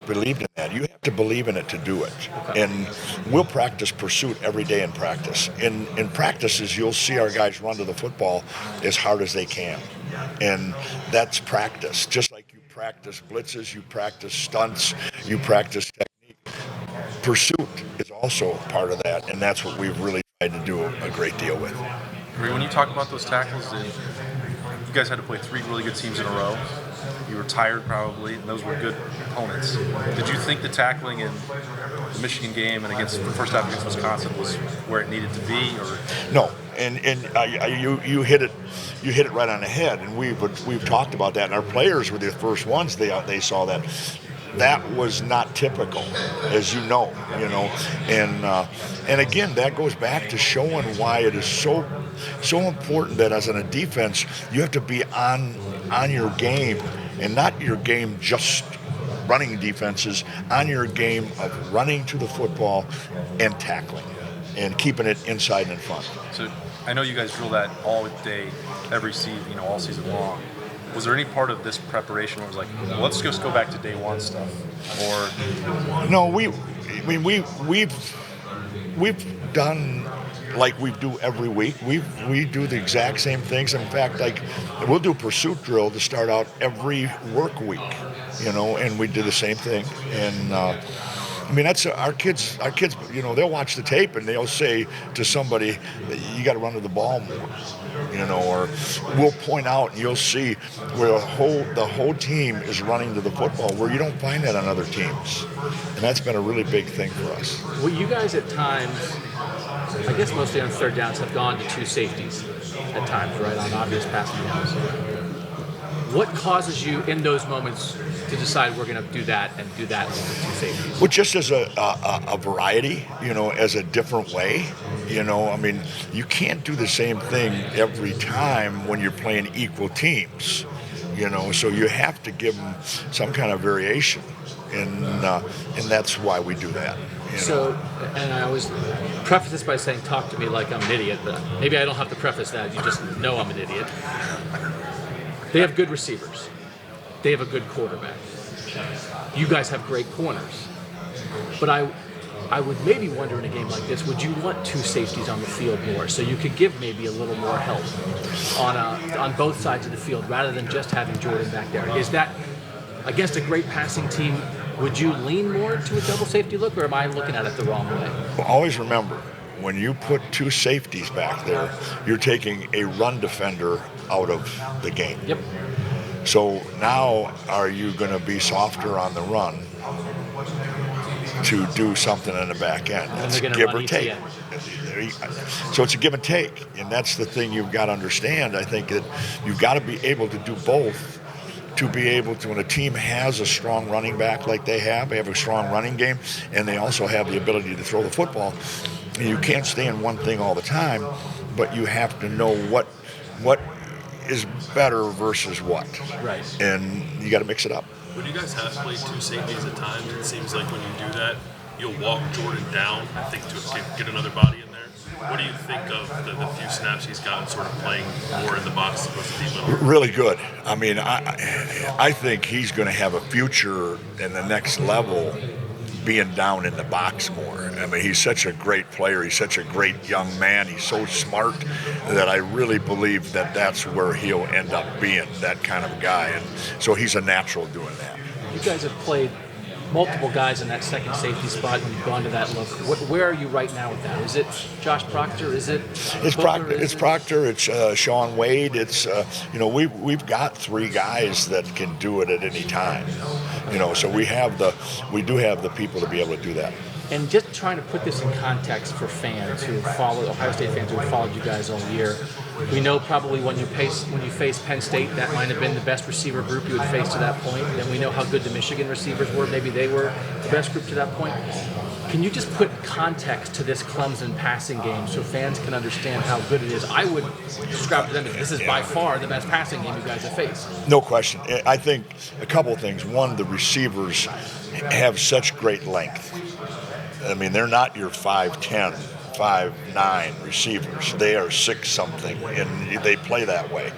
believed in that. You have to believe in it to do it. And we'll practice pursuit every day in practice. In practices, you'll see our guys run to the football as hard as they can. And that's practice. Just like you practice blitzes, you practice stunts, you practice technique. Pursuit is also part of that, and that's what we've really tried to do a great deal with. When you talk about those tackles, you guys had to play 3 really good teams in a row. You were tired probably, and those were good opponents. Did you think the tackling in the Michigan game and against the first half against Wisconsin was where it needed to be? Or no, and you hit it right on the head, and we've talked about that. And our players were the first ones they saw that. That was not typical, as you know, and again, that goes back to showing why it is so important that as in a defense, you have to be on your game, and not your game just running defenses, on your game of running to the football and tackling and keeping it inside and in front. So I know you guys drill that all day, every season, all season long. Was there any part of this preparation where it was like, well, let's just go back to day one stuff? Or no, we've done like we do every week. We do the exact same things. In fact, like we'll do pursuit drill to start out every work week, and we do the same thing. And that's our kids. They'll watch the tape and they'll say to somebody, "You got to run to the ball more," or we'll point out and you'll see where the whole team is running to the football, where you don't find that on other teams, and that's been a really big thing for us. Well, you guys at times, I guess mostly on third downs, have gone to 2 safeties at times, right, on obvious passing downs. What causes you in those moments to decide we're going to do that and do that with 2 safeties? Well, just as a variety, as a different way. You can't do the same thing every time when you're playing equal teams. So you have to give them some kind of variation, and that's why we do that. So, and I always preface this by saying, talk to me like I'm an idiot, but maybe I don't have to preface that. You just know I'm an idiot. They have good receivers. They have a good quarterback. You guys have great corners. But I would maybe wonder in a game like this, would you want 2 safeties on the field more so you could give maybe a little more help on both sides of the field rather than just having Jordan back there? Is that, against a great passing team, would you lean more to a double safety look, or am I looking at it the wrong way? Well, always remember, when you put 2 safeties back there, you're taking a run defender out of the game. Yep. So now are you going to be softer on the run to do something in the back end? It's give or take. So it's a give and take, and that's the thing you've got to understand. I think that you've got to be able to do both to be able to, when a team has a strong running back like they have a strong running game, and they also have the ability to throw the football. You can't stay in one thing all the time, but you have to know what is better versus what. Right. And you got to mix it up. When you guys have played 2 safeties at times, it seems like when you do that, you'll walk Jordan down, I think, to get another body in there. What do you think of the few snaps he's gotten sort of playing more in the box as opposed to deep middle? Really good. I think he's going to have a future in the next level being down in the box more. He's such a great player. He's such a great young man. He's so smart that I really believe that that's where he'll end up being, that kind of guy. And so he's a natural doing that. You guys have played multiple guys in that second safety spot when you've gone to that look. Where are you right now with that? Is it Josh Proctor? Is it Proctor? It's Proctor. It's Sean Wade. It's we've got 3 guys that can do it at any time. So we do have the people to be able to do that. And just trying to put this in context for fans who follow Ohio State fans who have followed you guys all year, we know probably when you face Penn State, that might have been the best receiver group you had faced to that point. And we know how good the Michigan receivers were. Maybe they were the best group to that point. Can you just put context to this Clemson passing game so fans can understand how good it is? I would describe to them as this is by far the best passing game you guys have faced. No question. I think a couple of things. One, the receivers have such great length. They're not your 5'10", 5'9" receivers. They are 6 something, and they play that way.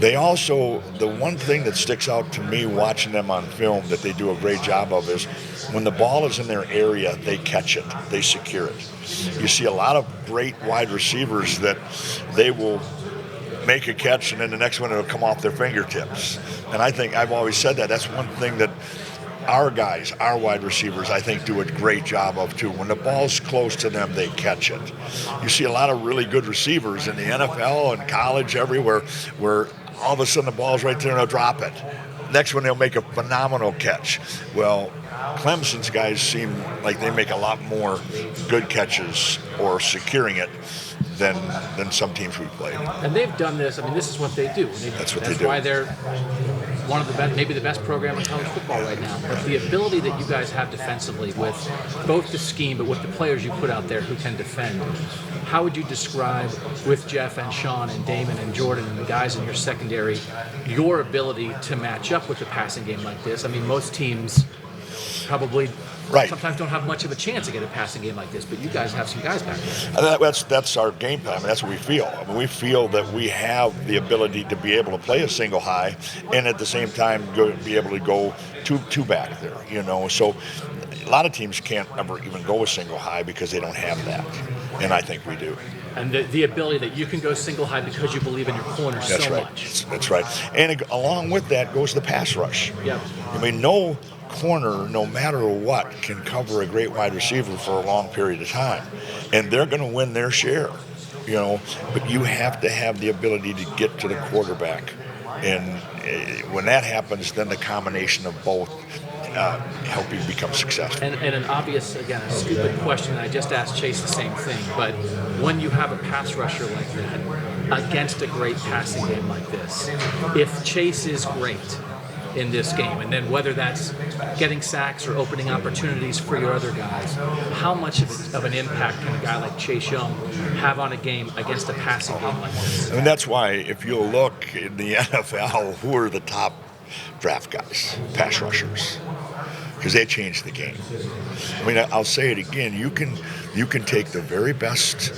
They also, the one thing that sticks out to me watching them on film that they do a great job of is when the ball is in their area, they catch it, they secure it. You see a lot of great wide receivers that they will make a catch and then the next one it'll come off their fingertips. And I think I've always said that's one thing that our guys, our wide receivers, I think do a great job of too. When the ball's close to them, they catch it. You see a lot of really good receivers in the NFL and college everywhere where all of a sudden the ball's right there and they'll drop it. Next one, they'll make a phenomenal catch. Well, Clemson's guys seem like they make a lot more good catches or securing it than some teams we've played. And they've done this. I mean, this is what they do. That's what they do. That's why they're one of the best, maybe the best program in college football right now. But the ability that you guys have defensively with both the scheme, but with the players you put out there who can defend, how would you describe with Jeff and Sean and Damon and Jordan and the guys in your secondary, your ability to match up with the passing game like this? I mean, most teams probably sometimes don't have much of a chance to get a passing game like this, but you guys have some guys back there. That's our game plan. I mean, that's what we feel. I mean, we feel that we have the ability to be able to play a single high and at the same time be able to go two back there, you know. So a lot of teams can't ever even go a single high because they don't have that, and I think we do. And the ability that you can go single high because you believe in your corners so much. That's right. And along with that goes the pass rush. Yep. I mean, no corner, no matter what, can cover a great wide receiver for a long period of time. And they're going to win their share, you know. But you have to have the ability to get to the quarterback. And when that happens, then the combination of both help you become successful. And an obvious, again, a stupid question, and I just asked Chase the same thing, but when you have a pass rusher like that against a great passing game like this, if Chase is great in this game, and then whether that's getting sacks or opening opportunities for your other guys, how much of an impact can a guy like Chase Young have on a game against a passing game like this? I mean, that's why if you look in the NFL, who are the top draft guys? Pass rushers. Because they change the game. I mean, I'll say it again. You can take the very best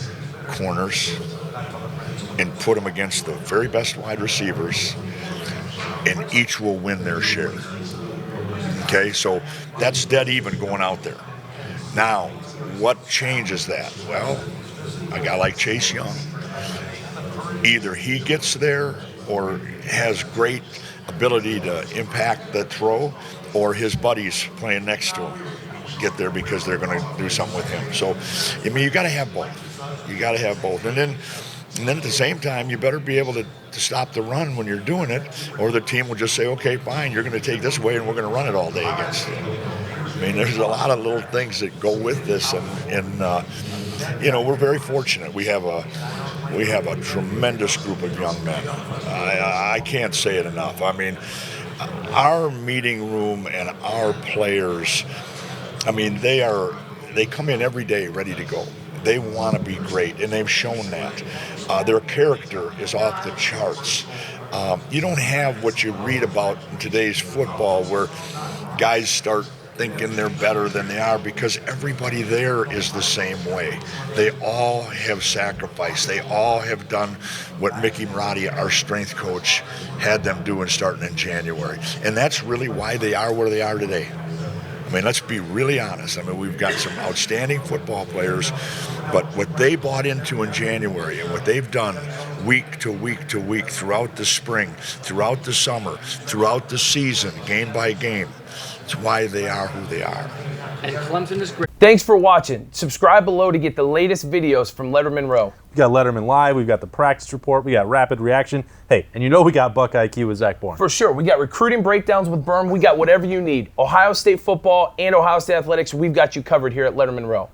corners and put them against the very best wide receivers, and each will win their share. Okay, so that's dead even going out there. Now, what changes that? Well, a guy like Chase Young, either he gets there or has great ability to impact the throw, or his buddies playing next to him get there because they're going to do something with him. So, I mean, you got to have both. You got to have both. And then at the same time, you better be able to stop the run when you're doing it, or the team will just say, okay, fine, you're going to take this away and we're going to run it all day against you. I mean, there's a lot of little things that go with this, and you know, we're very fortunate. We have a tremendous group of young men. I can't say it enough. I mean, our meeting room and our players, I mean, they come in every day ready to go. They want to be great, and they've shown that. Their character is off the charts. You don't have what you read about in today's football where guys start thinking they're better than they are, because everybody there is the same way. They all have sacrificed. They all have done what Mickey Marotti, our strength coach, had them doing starting in January. And that's really why they are where they are today. I mean, let's be really honest. I mean, we've got some outstanding football players, but what they bought into in January and what they've done week to week to week throughout the spring, throughout the summer, throughout the season, game by game, it's why they are who they are. And Clemson is great. Thanks for watching. Subscribe below to get the latest videos from Lettermen Row. We got Lettermen Live, we've got the practice report, we got rapid reaction. Hey, and you know we got Buckeye IQ with Zach Bourne. For sure. We got recruiting breakdowns with Berm. We got whatever you need. Ohio State football and Ohio State athletics, we've got you covered here at Lettermen Row.